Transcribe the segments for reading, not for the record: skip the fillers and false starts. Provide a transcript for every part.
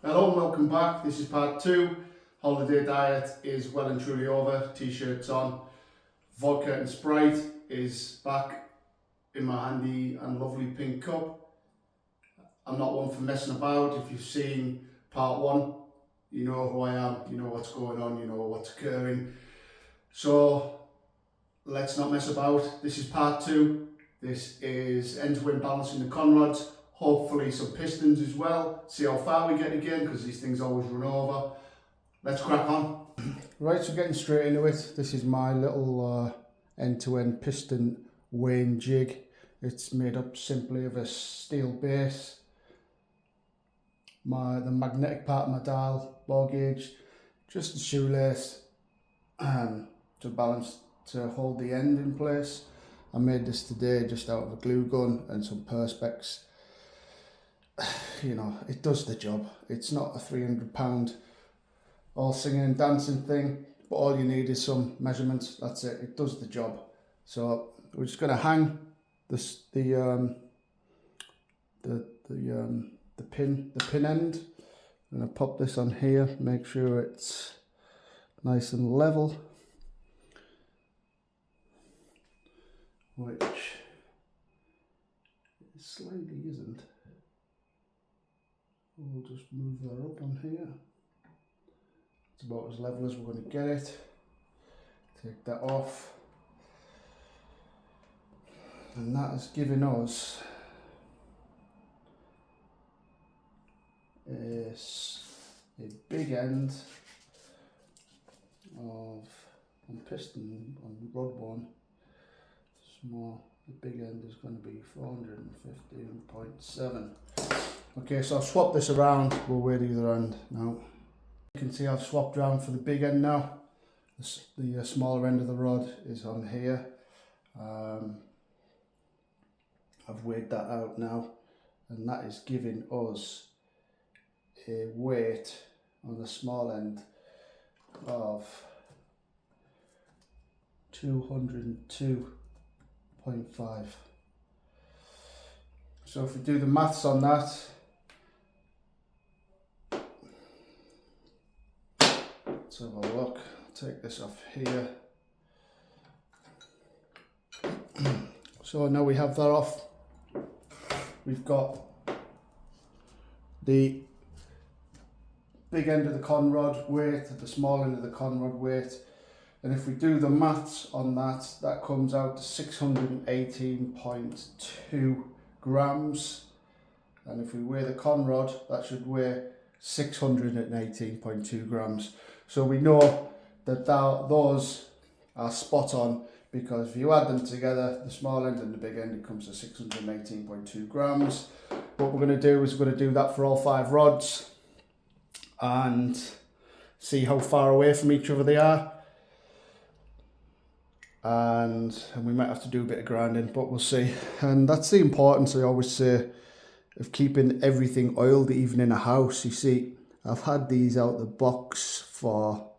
Hello and welcome back. This is part 2. Holiday diet is well and truly over. T-shirts on. Vodka and Sprite is back in my handy and lovely pink cup. I'm not one for messing about. If you've seen part 1, you know who I am, you know what's going on, you know what's occurring. So let's not mess about. This is part 2. This is end-to-end balancing the conrods. Hopefully some pistons as well. See how far we get again, because these things always run over. Let's crack on. Right, so getting straight into it. This is my little end-to-end piston weighing jig. It's made up simply of a steel base, the magnetic part of my dial, ball gauge, just a shoelace to balance, to hold the end in place. I made this today just out of a glue gun and some perspex. You know, it does the job. It's not a £300 all singing and dancing thing, but all you need is some measurements. That's it. It does the job. So we're just going to hang the pin end. I'm going to pop this on here. Make sure it's nice and level, which it slightly isn't. We'll just move that up on here. It's about as level as we're going to get it. Take that off. And that is giving us a big end of on piston on rod 1. Small. The big end is going to be 415.7. Okay, so I've swapped this around. We'll weigh the other end now. You can see I've swapped around for the big end now. The smaller end of the rod is on here. I've weighed that out now, and that is giving us a weight on the small end of 202.5. So if we do the maths on that, let's have a look. Take this off here. So now we have that off. We've got the big end of the conrod weight, the small end of the conrod weight. And if we do the maths on that, that comes out to 618.2 grams. And if we weigh the conrod, that should weigh 618.2 grams. So we know that those are spot on, because if you add them together, the small end and the big end, it comes to 618.2 grams. What we're going to do is we're going to do that for all 5 rods and see how far away from each other they are. And we might have to do a bit of grinding, but we'll see. And that's the importance, I always say, of keeping everything oiled, even in a house. You see, I've had these out the box for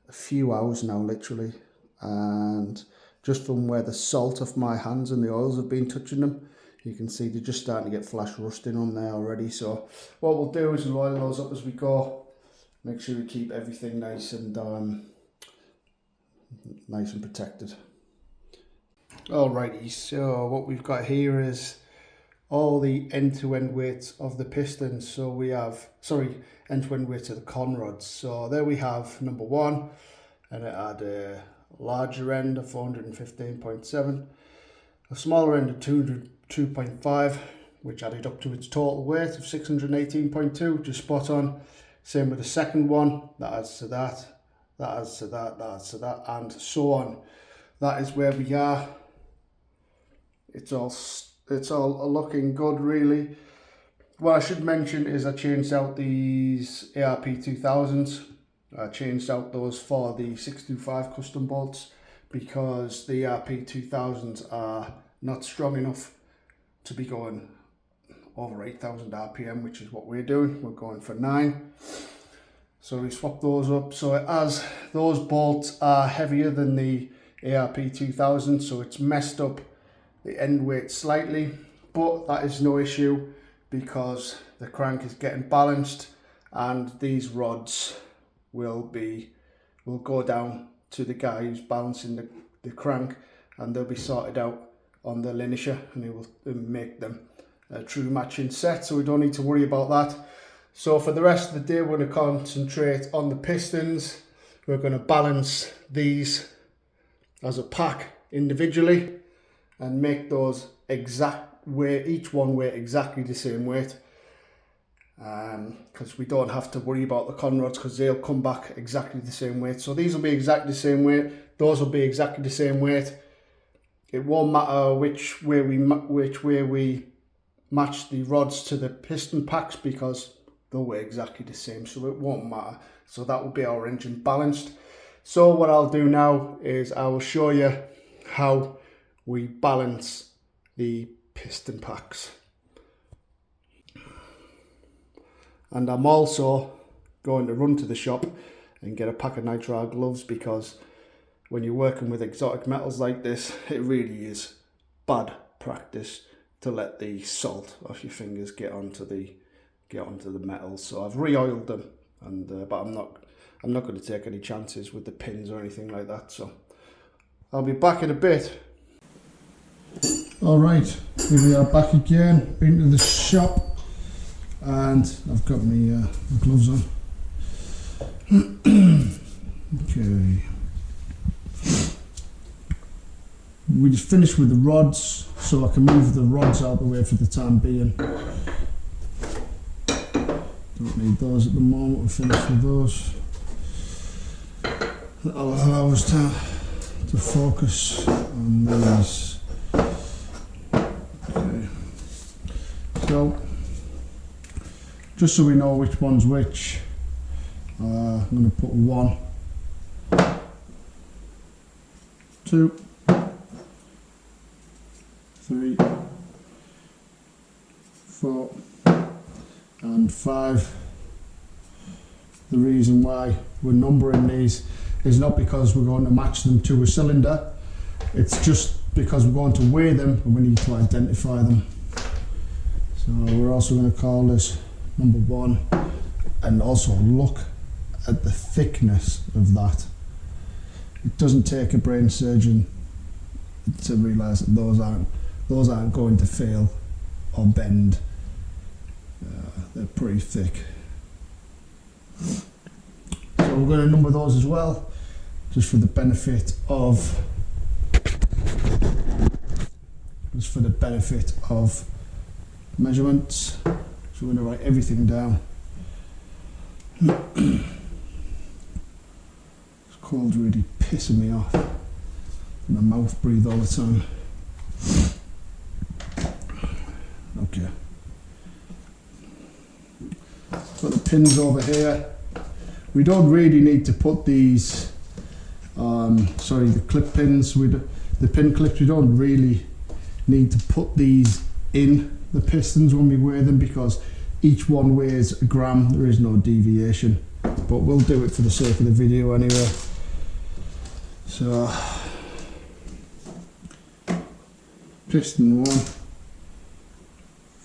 a few hours now, literally, and just from where the salt off my hands and the oils have been touching them, you can see they're just starting to get flash rusting on there already. So what we'll do is we'll oil those up as we go, make sure we keep everything nice and protected. Alrighty, so what we've got here is all the end-to-end weights of the pistons. So we have, end-to-end weights of the conrods. So there we have number 1, and it had a larger end of 415.7, a smaller end of 202.5, which added up to its total weight of 618.2, just spot on. Same with the second one, that adds to that, that adds to that, that adds to that, and so on. That is where we are. It's all looking good, really. What I should mention is I changed out these ARP 2000s. I changed out those for the 625 custom bolts, because the ARP 2000s are not strong enough to be going over 8,000 RPM, which is what we're doing. We're going for 9. So we swapped those up. So as those bolts are heavier than the ARP 2000, so it's messed up the end weight slightly, but that is no issue because the crank is getting balanced and these rods will go down to the guy who's balancing the crank, and they'll be sorted out on the linisher, and it will make them a true matching set, so we don't need to worry about that. So for the rest of the day, we're going to concentrate on the pistons. We're going to balance these as a pack individually and make those exact weight, each one weigh exactly the same weight, because we don't have to worry about the conrods because they'll come back exactly the same weight. So these will be exactly the same weight, those will be exactly the same weight. It won't matter which way we match the rods to the piston packs because they'll weigh exactly the same, so it won't matter. So that will be our engine balanced. So what I'll do now is I will show you how we balance the piston packs. And I'm also going to run to the shop and get a pack of nitrile gloves, because when you're working with exotic metals like this, it really is bad practice to let the salt off your fingers get onto the metal. So I've re-oiled them, and but I'm not going to take any chances with the pins or anything like that. So I'll be back in a bit. All right, here we are back again. Been to the shop, and I've got my gloves on. Okay. We just finished with the rods, so I can move the rods out of the way for the time being. Don't need those at the moment, we're finished with those. That'll allow us to focus on these. Okay. So, just so we know which one's which, I'm going to put 1, 2, 3, 4 and 5. The reason why we're numbering these is not because we're going to match them to a cylinder, it's just because we're going to weigh them and we need to identify them. So we're also going to call this number 1, and also look at the thickness of that. It doesn't take a brain surgeon to realise that those aren't going to fail or bend. They're pretty thick. So we're going to number those as well, just for the benefit of measurements. So we're going to write everything down. It's cold really pissing me off, and my mouth breathe all the time. Okay. Got the pins over here. We don't really need to put these, the clip pins, the pin clips, we don't really need to put these in the pistons when we weigh them, because each one weighs a gram, there is no deviation, but we'll do it for the sake of the video anyway. So, piston 1,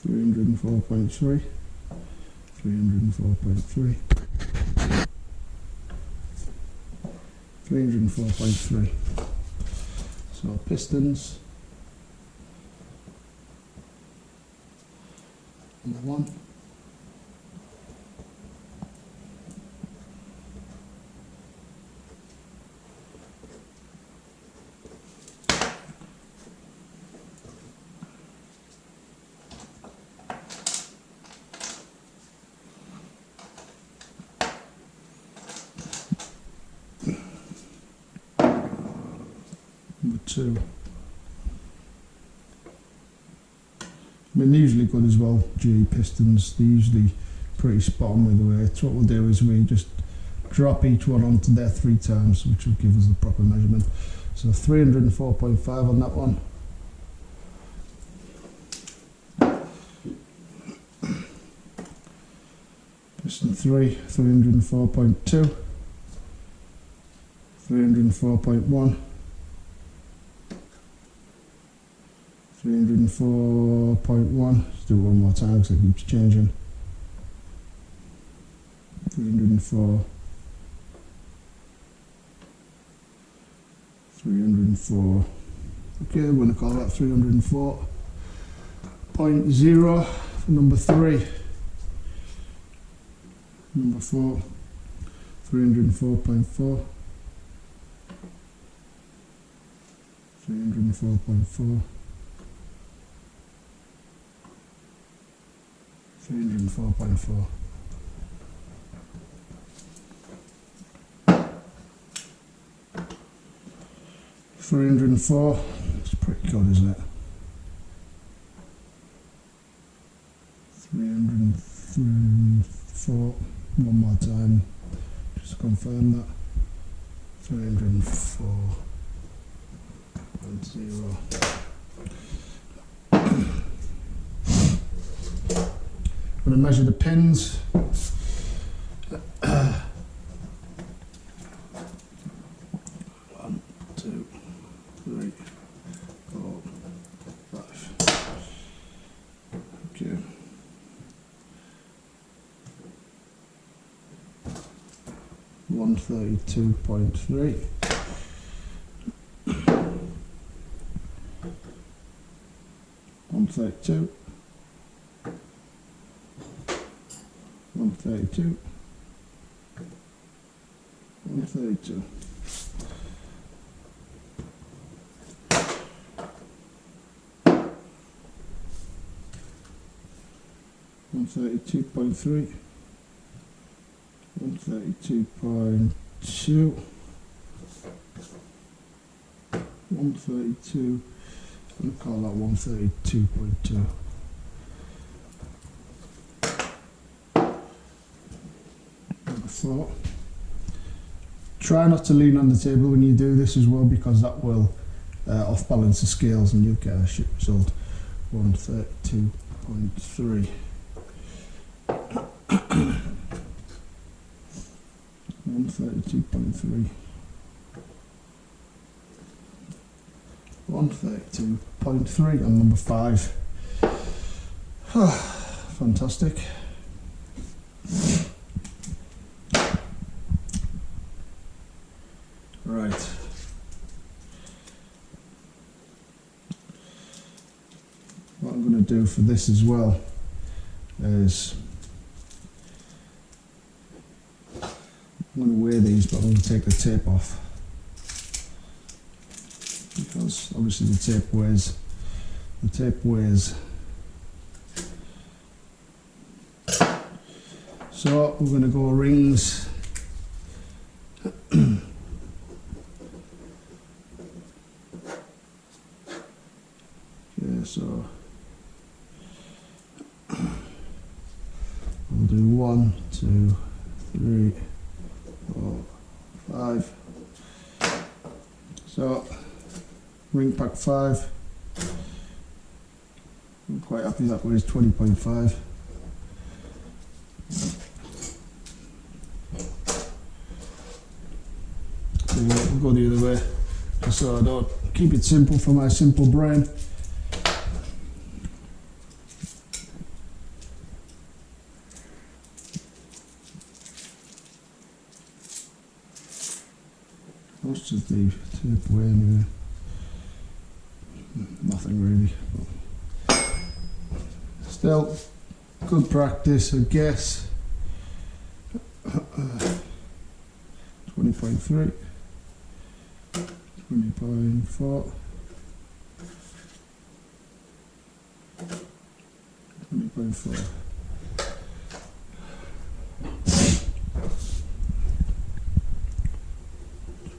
304.3, 304.3, 304.3. So pistons, number 1. Number 2. I mean, they're usually good as well, GE pistons. They're usually pretty spot on with the weights. What we'll do is we just drop each one onto there 3 times, which will give us the proper measurement. So 304.5 on that one. Piston 3, 304.2, 304.1, 304.1, let's do it one more time because it keeps changing. 304, 304. Okay, we're going to call that 304.0 for number 3. Number 4, 304.4, 304.4, 304.4. $304, it's pretty good, isn't it? 304, one more time, just to confirm that. 304.0. I'm going to measure the pins. 1, 2, 3, 4, 5. Okay. $132.3. 132. 132. 132. 132.3. 132.2. 132. I'm going to call that 132.2. Number 4. Try not to lean on the table when you do this as well, because that will off balance the scales and you'll get a shit result. 132.3. 132.3. 132.3 on number 5. Fantastic. Right. What I'm going to do for this as well is I'm going to weigh these, but I'm going to take the tape off, because obviously the tape weighs. So we're going to go rings. Okay, so I'll do 1, 2, 3, 4, 5. So ring pack 5. I'm quite happy that weighs 20.5. We'll go the other way, just so I don't keep it simple for my simple brain. Most of the tape weigh anyway. Nothing really. But still, good practice, I guess. 20.3. 20.4. 20.4.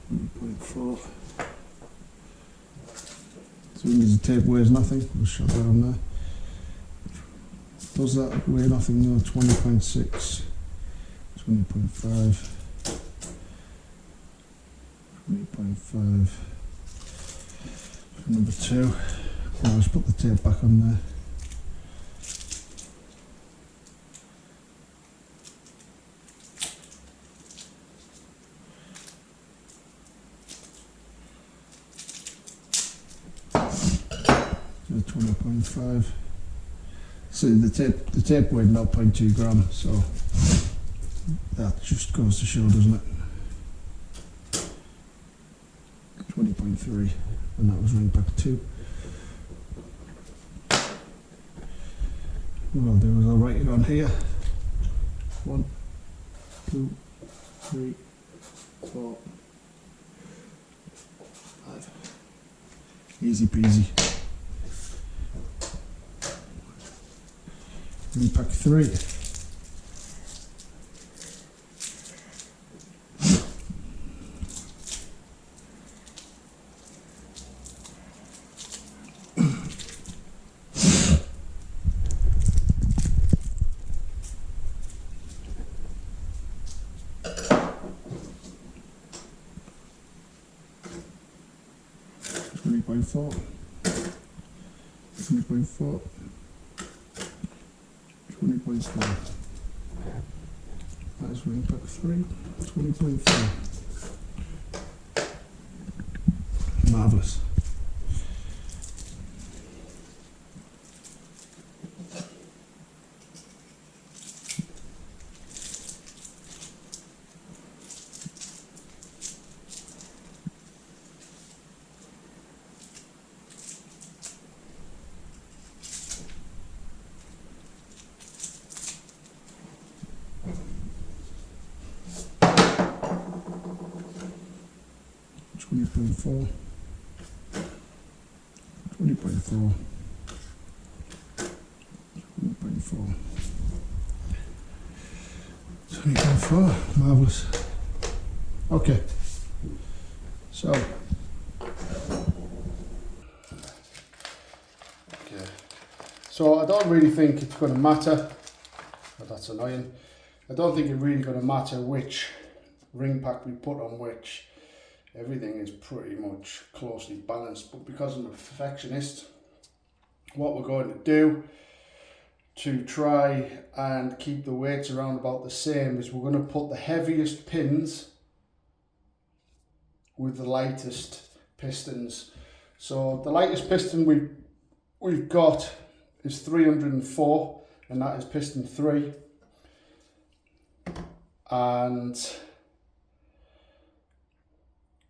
20.4. As soon as the tape weighs nothing, we'll shut that on there. Does that weigh nothing? No, 20.6. 20.5. 20.5 for number 2. I'll just put the tape back on there. So 20.5. See, the tape weighed 0.2 grams, so That just goes to show, doesn't it? 20.3, and that was ring pack 2. What I'll do is I'll write it on here. 1, 2, 3, 4, 5. Easy peasy. Ring pack 3. .4, 20.4, 20.4. That's ring pack 3, 20.4. Marvellous. .4, 20.4, 20.4, 20.4, marvellous. Okay, so I don't really think it's going to matter, but that's annoying. I don't think it's really going to matter which ring pack we put on which. Everything is pretty much closely balanced, but because I'm a perfectionist, what we're going to do to try and keep the weights around about the same is we're going to put the heaviest pins with the lightest pistons. So the lightest piston we've got is 304, and that is piston 3, and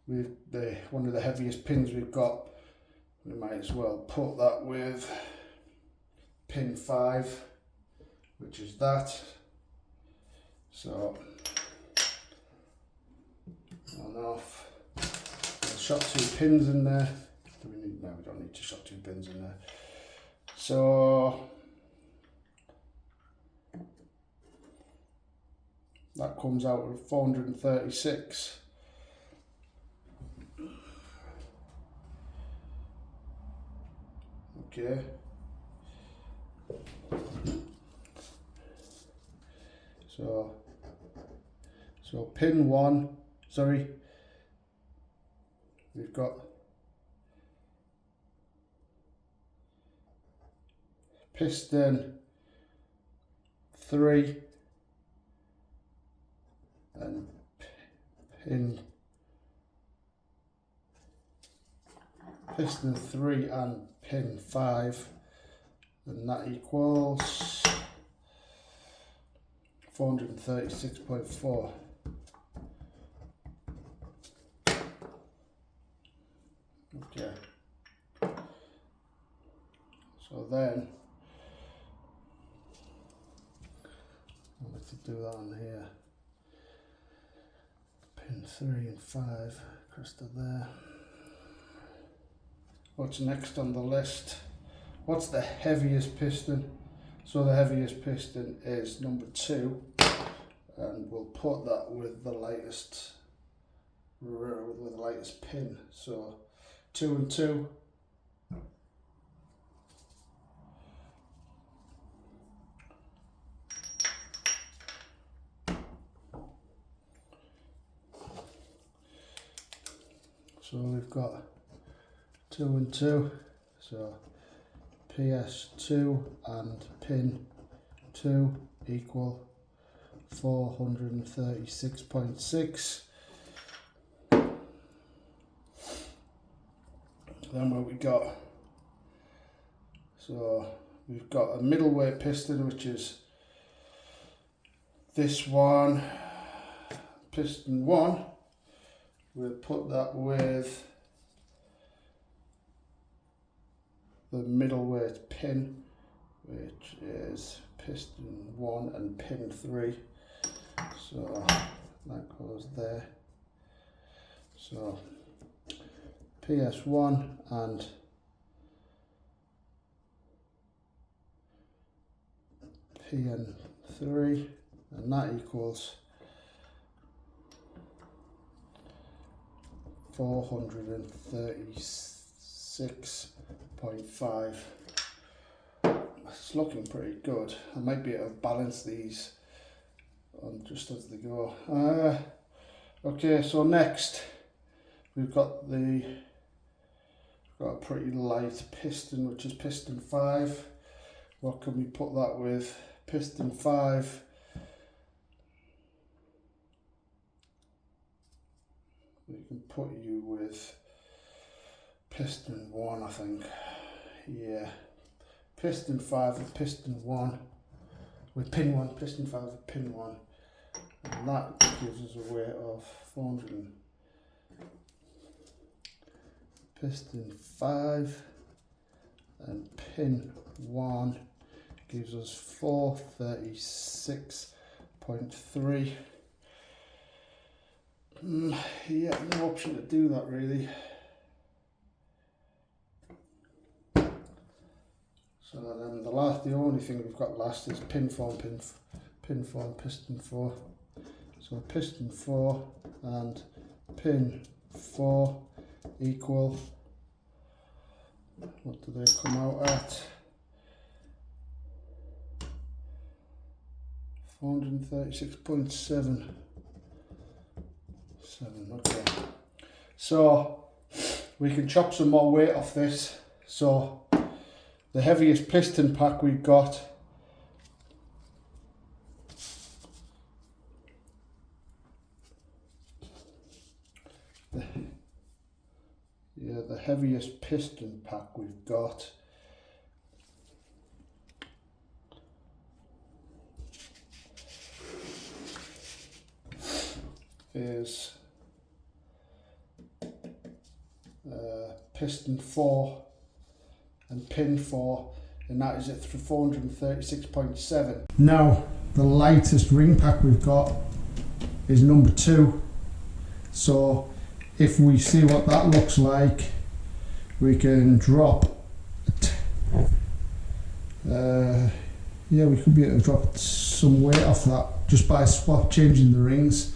with one of the heaviest pins we've got, we might as well put that with pin 5, which is that. So on off. I'll shot 2 pins in there. Do we need? No, we don't need to shot 2 pins in there. So that comes out at 436. Okay. So pin 1, sorry, we've got piston 3 and piston 3 and pin 5, and that equals 436.4. Okay, so then I'll have to do that on here. Pin 3 and 5 across to there. What's next on the list? What's the heaviest piston? So the heaviest piston is number 2, and we'll put that with the lightest pin. So 2 and 2. So we've got 2 and 2, so PS2 and pin 2 equal 436.6. Then what we got? So we've got a middleweight piston, which is this one, piston 1, we'll put that with the middleweight pin, which is piston 1 and pin 3. So that goes there. So PS1 and PN3, and that equals 436.5. It's looking pretty good. I might be able to balance these on just as they go. Okay, so next we've got a pretty light piston, which is piston 5. What can we put that with? Piston 5. We can put you with piston 1, I think. Yeah. Piston 5 with piston 1. With pin 1, piston 5 with pin 1. And that gives us a weight of 400. Piston 5 and pin 1 gives us 436.3. Yeah, no option to do that really. So then the only thing we've got last is pin 4 and piston 4. So piston 4 and pin 4 equal, what do they come out at? 436.7. Okay. So we can chop some more weight off this. So the heaviest piston pack we've got the heaviest piston pack we've got is piston 4 and pin 4, and that is at 436.7. Now the lightest ring pack we've got is number 2. So if we see what that looks like, we can drop we could be able to drop some weight off that just by changing the rings.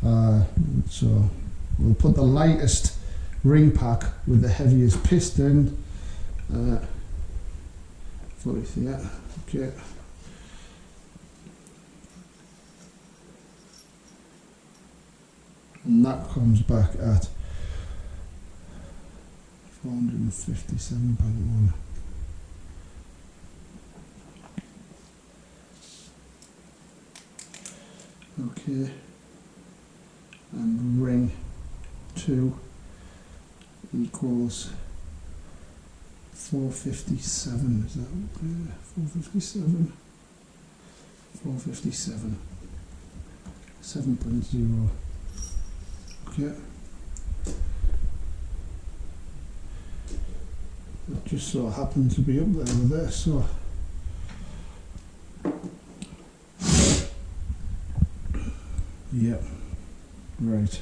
So we'll put the lightest ring pack with the heaviest piston. Okay. And that comes back at 457.1. Okay. And ring 2 equals 457. Is that 457? 457. 7.0. Okay. It just so happens to be up there with this, so yeah. Right.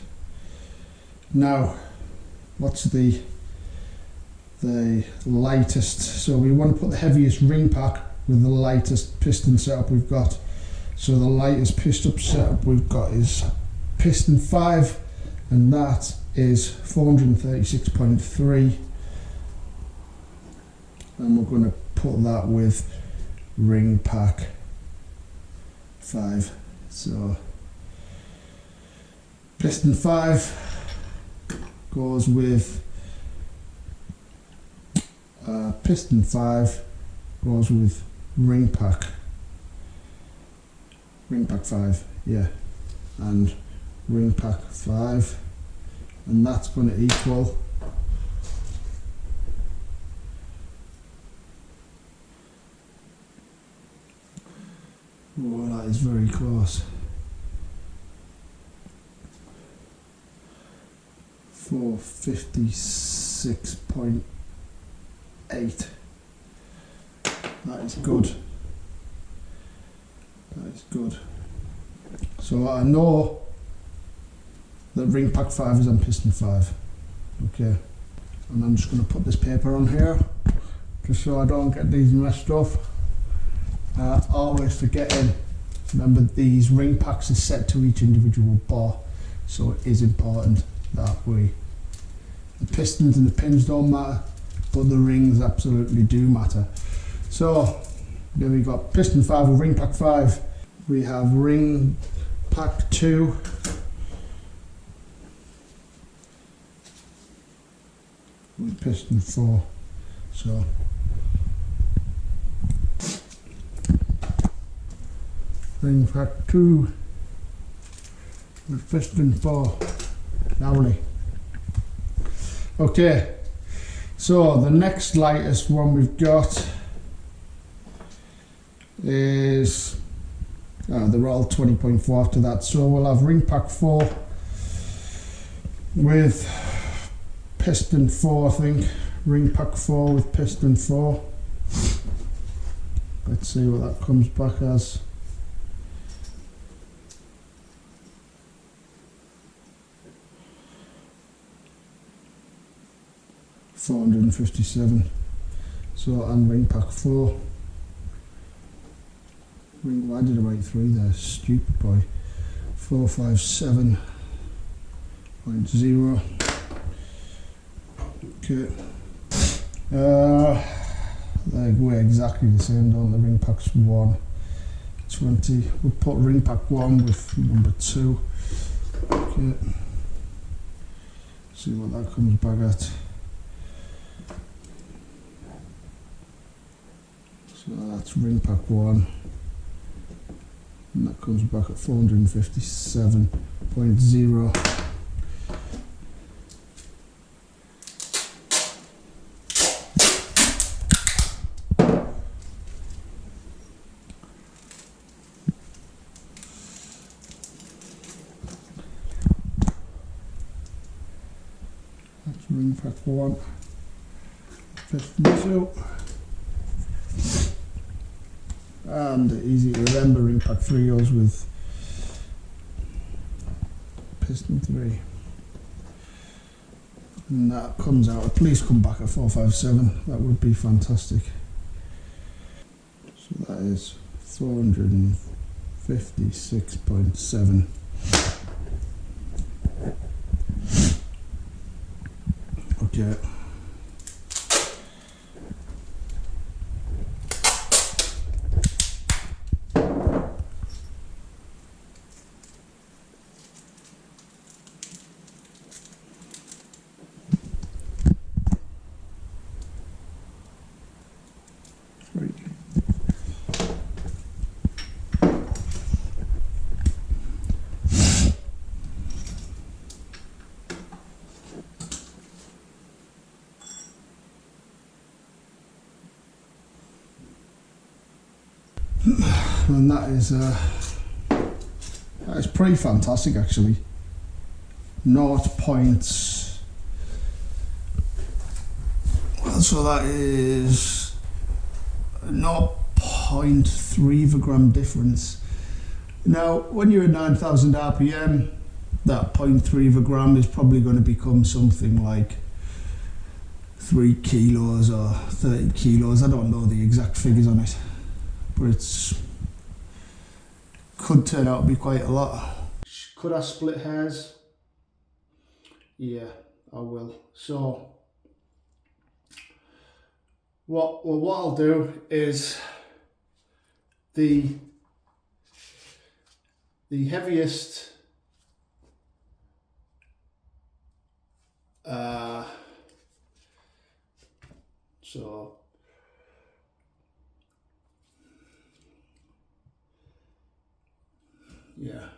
Now, what's the lightest? So we want to put the heaviest ring pack with the lightest piston setup we've got. So the lightest piston setup we've got is piston 5, and that is 436.3. And we're going to put that with ring pack 5. So piston 5 goes with piston 5 goes with ring pack 5, yeah, and ring pack 5, and that's going to equal 436.3. Oh, that is very close. 456.8. That is good. That is good. So I know that ring pack 5 is on piston 5. Okay. And I'm just going to put this paper on here just so I don't get these messed up. Always forgetting, remember these ring packs are set to each individual bar, so it is important that the pistons and the pins don't matter, but the rings absolutely do matter. So there we got piston 5 with ring pack 5. We have ring pack 2 with piston 4. So ring pack 2 with piston 4. Lovely. Okay, so the next lightest one we've got is, they're all 20.4 after that, so we'll have ring pack 4 with piston 4, I think. Ring pack 4 with piston 4. Let's see what that comes back as. $457. So, and ring pack 4. Why did I write 3 there? Stupid boy. 457.0. Okay. They go exactly the same, don't the ring packs 1, 20. We'll put ring pack 1 with number 2. Okay. See what that comes back at. So that's ring pack 1, and that comes back at 457.0. That's ring pack 1, piston 2. And easy to remember, ring pack 3 goes with piston 3. And that comes out, at least come back at 457, that would be fantastic. So that is 456.7. Okay. And that is pretty fantastic actually. 0 points. So that is 0.3 of a gram difference. Now, when you're at 9,000 RPM, that 0.3 of a gram is probably going to become something like 3 kilos or 30 kilos. I don't know the exact figures on it, but it's could turn out to be quite a lot. Could I split hairs? Yeah, I will. So what I'll do is the heaviest so yeah.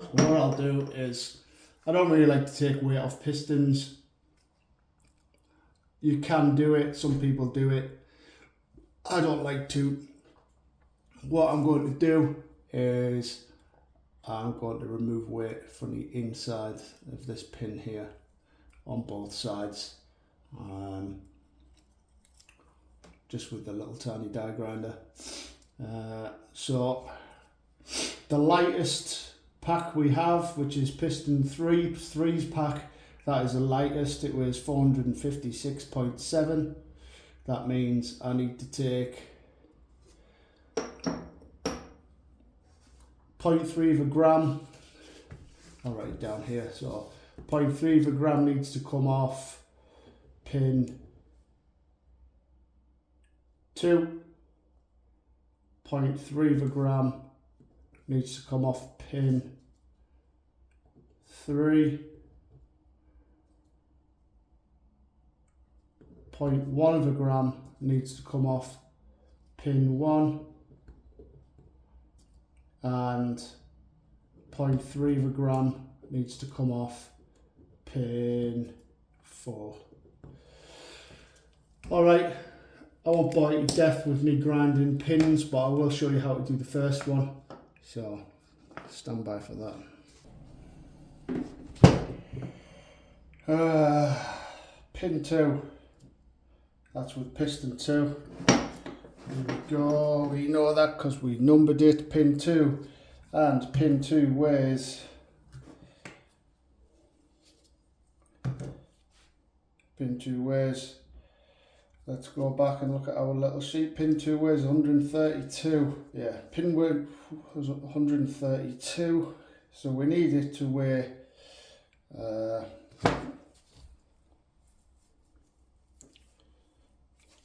So what I'll do is, I don't really like to take weight off pistons. You can do it, some people do it. I don't like to. what I'm going to do is I'm going to remove weight from the inside of this pin here on both sides, just with the little tiny die grinder. So the lightest pack we have, which is piston 3's pack, that is the lightest. It weighs 456.7. That means I need to take 0.3 of a gram. I'll write it down here. So 0.3 of a gram needs to come off pin 2. 0.3 of a gram needs to come off pin 3. 0.1 of a gram needs to come off pin 1, and 0.3 of a gram needs to come off pin 4. Alright, I won't bore you to death with me grinding pins, but I will show you how to do the first one, so stand by for that. Pin 2. That's with piston 2. Here we go. We know that because we numbered it, pin 2. And pin 2 weighs 132. Let's go back and look at our little sheet. Pin 2 weighs 132. Yeah, pin weight was 132. So we need it to weigh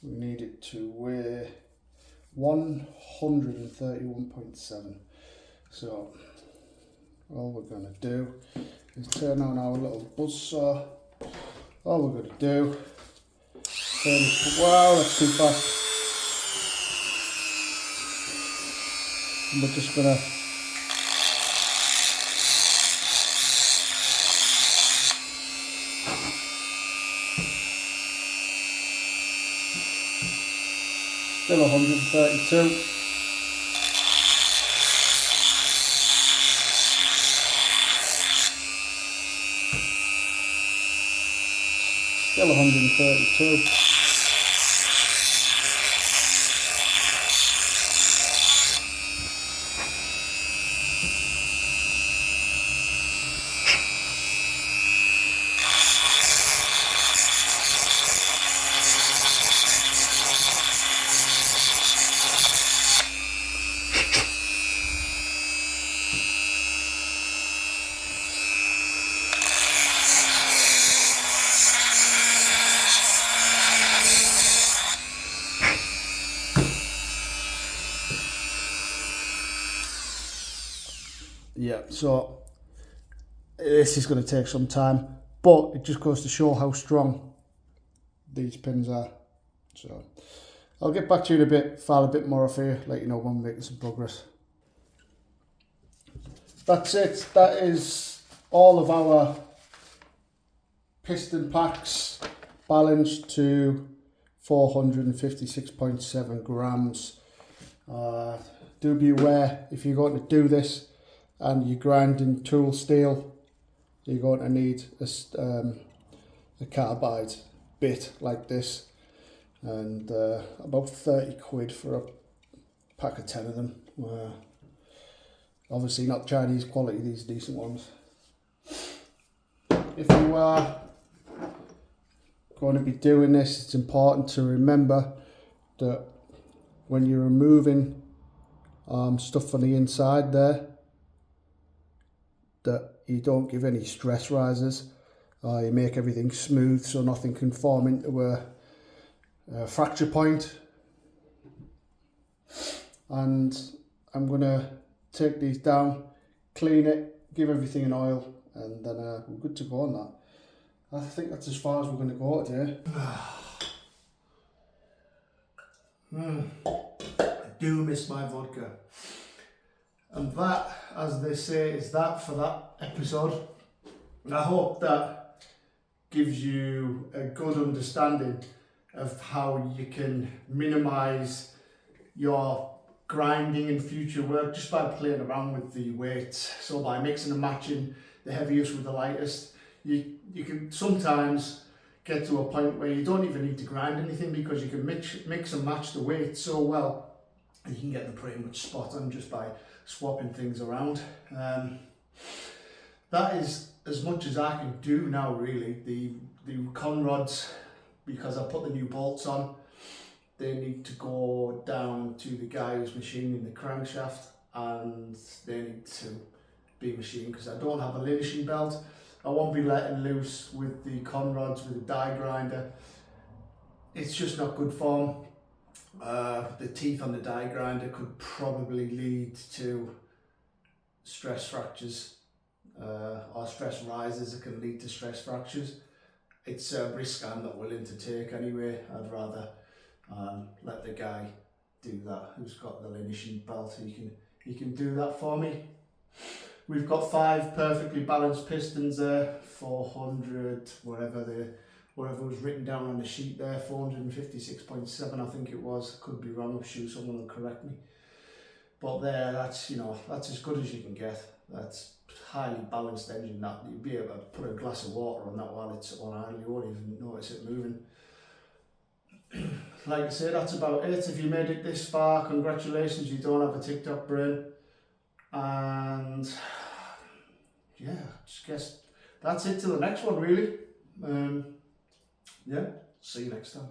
we need it to weigh 131.7. So all we're going to do is turn on our little buzzsaw. All we're going to do, turn it, wow, that's too fast. And we're just going to still 132. Still 132. Yeah, so this is going to take some time, but it just goes to show how strong these pins are. So I'll get back to you in a bit, file a bit more off here, let you know when we're making some progress. That's it. That is all of our piston packs balanced to 456.7 grams. Do be aware, if you're going to do this and you're grinding tool steel, you're going to need a carbide bit like this, and about 30 quid for a pack of 10 of them. Obviously not Chinese quality, these are decent ones. If you are going to be doing this, it's important to remember that when you're removing stuff on the inside there, that you don't give any stress risers. You make everything smooth so nothing can form into a fracture point. And I'm going to take these down, clean it, give everything an oil, and then we're good to go on that. I think that's as far as we're going to go today. I do miss my vodka. And that, as they say, is that for that episode. And I hope that gives you a good understanding of how you can minimise your grinding in future work just by playing around with the weights. So by mixing and matching the heaviest with the lightest, you can sometimes get to a point where you don't even need to grind anything, because you can mix and match the weight so well, you can get them pretty much spot on just by swapping things around. That is as much as I can do now, really. The conrods, because I put the new bolts on, they need to go down to the guy who's machining the crankshaft, and they need to be machined because I don't have a linishing belt. I won't be letting loose with the conrods with a die grinder. It's just not good form. The teeth on the die grinder could probably lead to stress fractures, or stress rises that can lead to stress fractures. It's a risk I'm not willing to take anyway. I'd rather let the guy do that who's got the linishing belt. He can do that for me. We've got 5 perfectly balanced pistons there, 400, whatever was written down on the sheet there, 456.7 I think it was. Could be wrong, I'm sure someone will correct me. But there, that's, you know, that's as good as you can get. That's highly balanced engine. That you'd be able to put a glass of water on that while it's on idle, you won't even notice it moving. Like I say, that's about it. If you made it this far, congratulations, you don't have a TikTok brain. And yeah, just guess that's it till the next one, really. Yeah, see you next time.